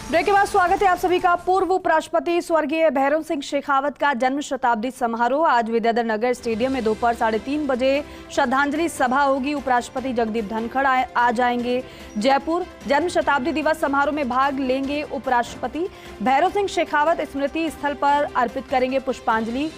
Break के बाद स्वागत है आप सभी का। पूर्व उपराष्ट्रपति स्वर्गीय भैरों सिंह शेखावत का जन्म शताब्दी समारोह आज विद्याधर नगर स्टेडियम में दोपहर 3:30 बजे श्रद्धांजलि सभा होगी। उपराष्ट्रपति जगदीप धनखड़ आ जाएंगे जयपुर। जन्म शताब्दी दिवस समारोह में भाग लेंगे उपराष्ट्रपति। भैरों सिंह शेखावत स्मृति स्थल पर अर्पित करेंगे पुष्पांजलि।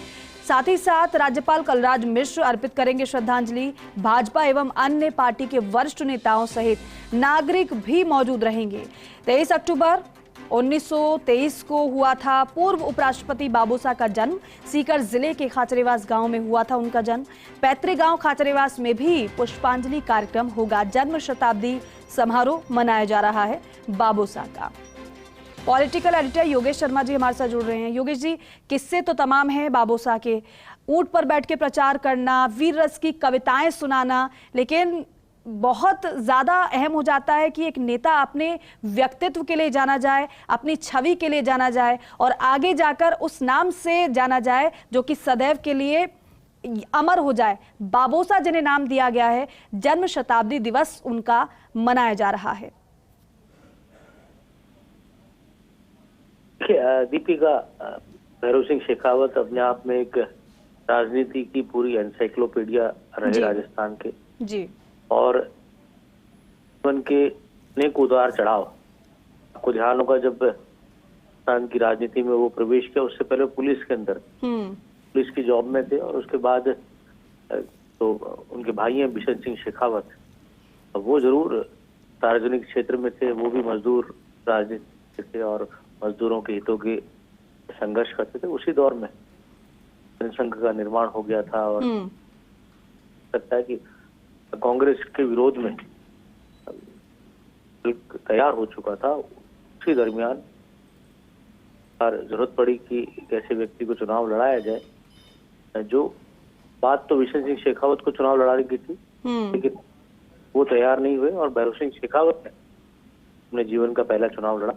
साथ ही साथ राज्यपाल कलराज मिश्र अर्पित करेंगे श्रद्धांजलि। भाजपा एवं अन्य पार्टी के वरिष्ठ नेताओं सहित नागरिक भी मौजूद रहेंगे। 23 अक्टूबर 1923 को हुआ था पूर्व उपराष्ट्रपति बाबूसाह का जन्म। सीकर जिले के खाचरेवास गांव में हुआ था उनका जन्म। पैतृक गांव खाचरेवास में भी पुष्पांजलि कार्यक्रम होगा। जन्म शताब्दी समारोह मनाया जा रहा है बाबूसाह का। पॉलिटिकल एडिटर योगेश शर्मा जी हमारे साथ जुड़ रहे हैं। योगेश जी, किस्से तो तमाम हैं बाबूसाह के, ऊंट पर बैठ के प्रचार करना, वीर रस की कविताएं सुनाना, लेकिन बहुत ज्यादा अहम हो जाता है कि एक नेता अपने व्यक्तित्व के लिए जाना जाए, अपनी छवि के लिए जाना जाए और आगे जाकर उस नाम से जाना जाए जो कि सदैव के लिए अमर हो जाए। बाबूसाह जिन्हें नाम दिया गया है, जन्म शताब्दी दिवस उनका मनाया जा रहा है। दीपिका, भैरों सिंह शेखावत अपने आप में एक राजनीति की पूरी एनसाइक्लोपीडिया रहे राजस्थान के जी। और जीवन के अनेक उतार चढ़ाव। आपको ध्यान होगा जब राजस्थान की राजनीति में वो प्रवेश किया, उससे पहले पुलिस के अंदर पुलिस की जॉब में थे और उसके बाद तो उनके भाई हैं बिशन सिंह शेखावत, वो जरूर सार्वजनिक क्षेत्र में थे, वो भी मजदूर राजनीति थे और मजदूरों के हितों के संघर्ष करते थे। उसी दौर में जनसंघ का निर्माण हो गया था और लगता है कि कांग्रेस के विरोध में तैयार हो चुका था। उसी दरमियान जरूरत पड़ी कि एक ऐसे व्यक्ति को चुनाव लड़ाया जाए। जो बात तो बिशन सिंह शेखावत को चुनाव लड़ाने की थी, लेकिन वो तैयार नहीं हुए और भैरों सिंह शेखावत ने अपने जीवन का पहला चुनाव लड़ा।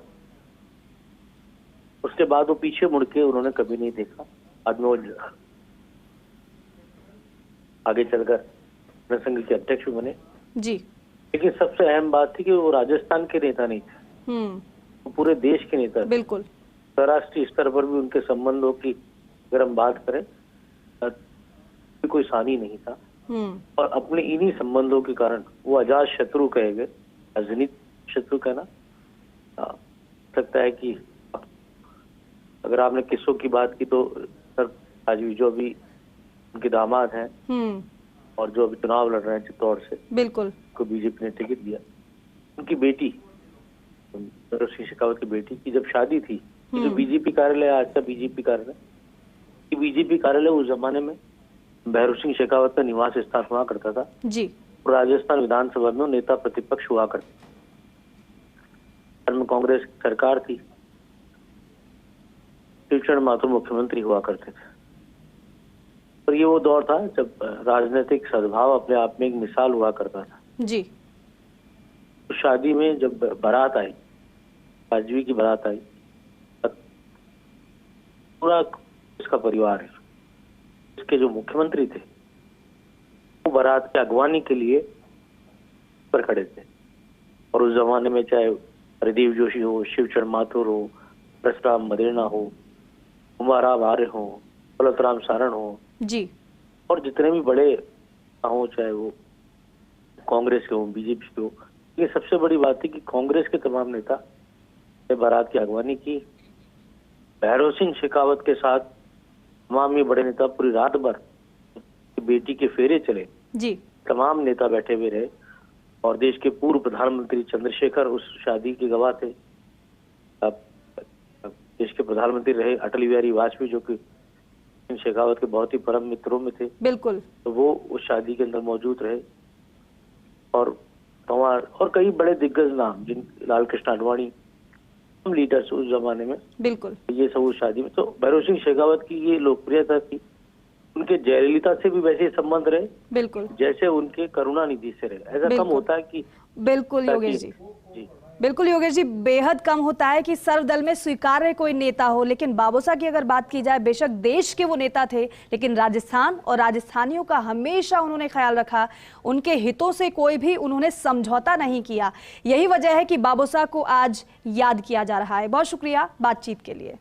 उसके बाद वो पीछे मुड़ के उन्होंने कभी नहीं देखा। बाद में वो आगे चलकर जनसंघ के अध्यक्ष भी बने जी। लेकिन सबसे अहम बात थी कि वो राजस्थान के नेता नहीं थे, वो पूरे देश के नेता थे। बिल्कुल। अंतर्राष्ट्रीय स्तर पर भी उनके संबंधों की अगर हम बात करें तो कोई सानी नहीं था और अपने इन्हीं संबंधों के कारण वो अजात शत्रु कहे गए। राजनीतिक शत्रु कहना सकता है कि अगर आपने किस्सों की बात की तो सर आज भी जो अभी उनके दामाद हैं और जो अभी चुनाव लड़ रहे हैं चित्तौड़ से, बिल्कुल, को बीजेपी ने टिकट दिया, उनकी बेटी भैरों सिंह शेखावत की बेटी की जब शादी थी, जो बीजेपी कार्यालय आज का बीजेपी कार्यालय, बीजेपी कार्यालय उस जमाने में भैरों सिंह शेखावत का निवास स्थान हुआ करता था जी। राजस्थान विधानसभा में नेता प्रतिपक्ष हुआ करते, कांग्रेस सरकार थी, शिवचरण माथुर मुख्यमंत्री हुआ करते थे। और ये वो दौर था जब राजनीतिक सद्भाव अपने आप में एक मिसाल हुआ करता था जी। तो शादी में जब बारात आई, बाजवी की बारात आई, पूरा इसका परिवार है, इसके जो मुख्यमंत्री थे वो बारात की अगवानी के लिए पर खड़े थे। और उस जमाने में चाहे हरिदेव जोशी हो, शिवचरण माथुर हो, परशुराम मदेरणा हो, उमाराव आर्य हो, दौलतराम सारण हो जी, और जितने भी बड़े हो, चाहे वो कांग्रेस के हो, बीजेपी के हो, ये सबसे बड़ी बात थी कि कांग्रेस के तमाम नेता ने बारात की अगवानी की। भैरों सिंह शेखावत के साथ तमाम ये बड़े नेता पूरी रात भर बेटी के फेरे चले जी। तमाम नेता बैठे हुए रहे और देश के पूर्व प्रधानमंत्री चंद्रशेखर उस शादी के गवाह थे। देश के प्रधानमंत्री रहे अटल बिहारी वाजपेयी, जो कि शेखावत के बहुत ही परम मित्रों में थे, बिल्कुल, तो वो उस शादी के अंदर मौजूद रहे। और कई बड़े दिग्गज नाम, जिन लाल कृष्ण आडवाणी, लीडर्स उस जमाने में, बिल्कुल, ये सब उस शादी में। तो भैरों सिंह शेखावत की ये लोकप्रियता थी, उनके जयललिता से भी वैसे संबंध रहे, बिल्कुल, जैसे उनके करुणानिधि से रहे। ऐसा कम होता है कि बिल्कुल योगेश जी बिल्कुल योगेश जी, बेहद कम होता है कि सर्वदल में स्वीकार्य कोई नेता हो, लेकिन बाबूसा की अगर बात की जाए, बेशक देश के वो नेता थे, लेकिन राजस्थान और राजस्थानियों का हमेशा उन्होंने ख्याल रखा, उनके हितों से कोई भी उन्होंने समझौता नहीं किया। यही वजह है कि बाबूसा को आज याद किया जा रहा है। बहुत शुक्रिया बातचीत के लिए।